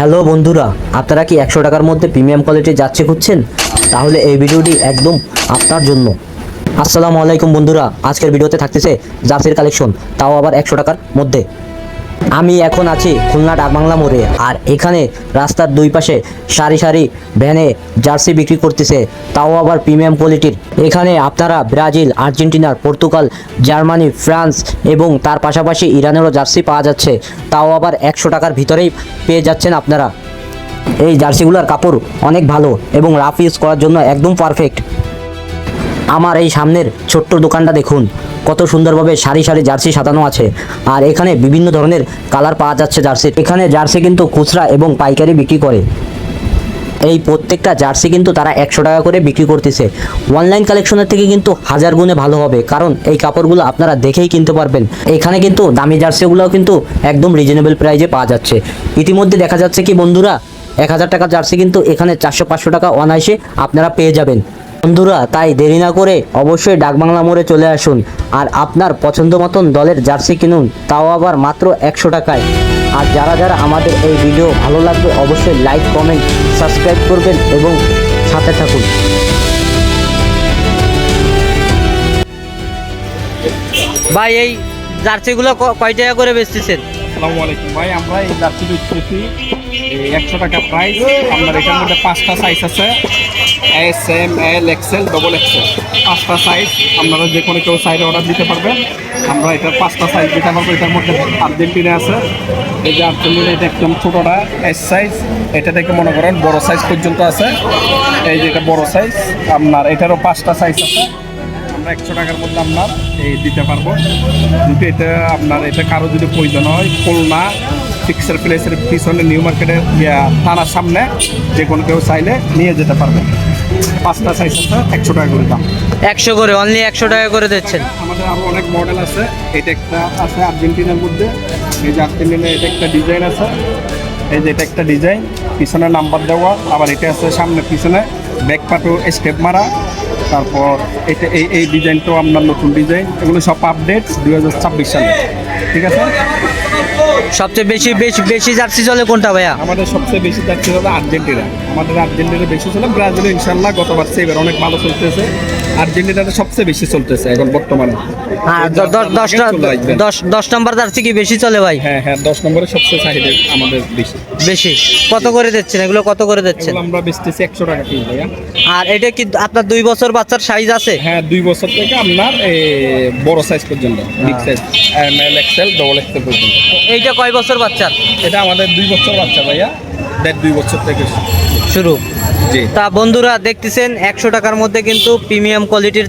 Hello বন্ধুরা, আপনারা কি 100 টাকার মধ্যে প্রিমিয়াম কোয়ালিটির জার্সি খুঁজছেন? তাহলে এই ভিডিওটি একদম আপনার জন্য। আসসালামু আলাইকুম বন্ধুরা, আজকের ভিডিওতে থাকতেছে জার্সির কালেকশন, তাও আবার 100 টাকার মধ্যে। আমি এখন আছি খুলনা ডাকবাংলা মোড়ে, আর এখানে রাস্তার দুই পাশে সারি সারি ভ্যানে জার্সি বিক্রি করতেছে, তাও আবার প্রিমিয়াম কোয়ালিটির। এখানে আপনারা ব্রাজিল, আর্জেন্টিনার, পর্তুগাল, জার্মানি, ফ্রান্স এবং তার পাশাপাশি ইরানেরও জার্সি পাওয়া যাচ্ছে, তাও আবার 100 টাকার ভিতরেই পেয়ে যাচ্ছেন আপনারা। এই জার্সিগুলোর কাপড় অনেক ভালো এবং রাফ ইউজ করার জন্য একদম পারফেক্ট। আমার এই সামনের ছোট্ট দোকানটা দেখুন, কত সুন্দরভাবে সারি সারি জার্সি সাজানো আছে। আর এখানে বিভিন্ন ধরনের কালার পাওয়া যাচ্ছে জার্সির। এখানে জার্সি কিন্তু খুচরা এবং পাইকারি বিক্রি করে। এই প্রত্যেকটা জার্সি কিন্তু তারা 100 টাকা করে বিক্রি করতেছে। অনলাইন কালেকশনের থেকে কিন্তু হাজার গুণে ভালো হবে, কারণ এই কাপড়গুলো আপনারা দেখেই কিনতে পারবেন। এখানে কিন্তু দামি জার্সিগুলোও কিন্তু একদম রিজনেবল প্রাইসে পাওয়া যাচ্ছে। ইতিমধ্যে দেখা যাচ্ছে কি বন্ধুরা, 1000 টাকার জার্সি কিন্তু এখানে 400-500 টাকা অনায়াসে আপনারা পেয়ে যাবেন। বন্ধুরা, তাই দেরি না করে অবশ্যই ডাকবাংলা মোড়ে চলে আসুন আর আপনার পছন্দ মতন দলের জার্সি কিনুন, তাও আবার মাত্র 100 টাকায়। আর যারা যারা আমাদের এই ভিডিও ভালো লাগবে অবশ্যই লাইক, কমেন্ট, সাবস্ক্রাইব করবেন এবং সাথে থাকুন। ভাই, এই জার্সিগুলো কয় টাকা করে বেচতেছেন? আসসালামু আলাইকুম ভাই, আমরা এই জার্সি বেচতেছি 100 টাকা প্রাইস। আপনার এটার মধ্যে 5টা সাইজ আছে, এস, এম, এল, এক্সেল, ডবল এক্সেল। 5টা সাইজ, আপনারা যে কোনো কেউ সাইডে অর্ডার দিতে পারবেন। আমরা এটার 5টা সাইজ দিতে পারবো। এটার মধ্যে আর্জেন্টিনা আছে, এই যে আর্জেন্টিনা, এটা একদম ছোটোটা এস সাইজ। এটা থেকে মনে করেন বড় সাইজ পর্যন্ত আছে। এই যে এটা বড় সাইজ, আপনার এটারও 5টা সাইজ আছে। আমরা 100 টাকার মধ্যে আপনার এই দিতে পারবো। যদি এটা আপনার এটা কারো যদি প্রয়োজন হয়, খুলনা ফিক্সার প্লেসের পিছনে নিউ মার্কেটের থানার সামনে যে কোনো কেউ চাইলে নিয়ে যেতে পারবে। 5টা সাইজ আছে, 100 টাকা করে দাম। 100 করে, অনলি 100 টাকা করে দিচ্ছেন। আমাদের আরও অনেক মডেল আছে। এটা একটা আছে আর্জেন্টিনার মধ্যে, এই যে আর্জেন্টিনা, এটা একটা ডিজাইন আছে। এই যে এটা একটা ডিজাইন, পিছনে নাম্বার দেওয়া। আবার এটা আছে সামনে পিছনে ব্যাক পাটও স্টেপ মারা। তারপর এটা এই ডিজাইনটাও আপনার নতুন ডিজাইন। এগুলো সব আপডেট 2026 সালে। ঠিক আছে। সবচেয়ে বেশি বেশি বেশি জার্সি চলে কোনটা ভাইয়া? আমাদের সবচেয়ে বেশি যাচ্ছে হলো আর্জেন্টিনা। আমাদের আর্জেন্টিনা বেশি চলে। ব্রাজিলে ইনশাল্লাহ গতবার চেয়ে এবার অনেক ভালো চলতেছে। আর্জেন্টিনাটা সবচেয়ে বেশি চলতেছে এখন বর্তমানে। হ্যাঁ, 10 নম্বর জার্সি কি বেশি চলে ভাই? হ্যাঁ হ্যাঁ, 10 নম্বরে সবচেয়ে চাহিদা আমাদের বেশি। কত করে দিচ্ছেন এগুলো? কত করে দিচ্ছেন? আমরা বেচতেছি 100 টাকা পিস ভাইয়া। আর এটা কি আপনার 2 বছর বাচ্চার সাইজ আছে? হ্যাঁ, 2 বছর থেকে আপনার বড় সাইজ পর্যন্ত, বিগ সাইজ, এম, এল, এক্সেল, ডবল এক্সেল পর্যন্ত। এইটা কয় বছর বাচ্চার? এটা আমাদের 2 বছর বাচ্চা ভাইয়া, 2 বছর থেকে শুরু। জি। তা বন্ধুরা দেখতেছেন 100 টাকার মধ্যে কিন্তু প্রিমিয়াম কোয়ালিটির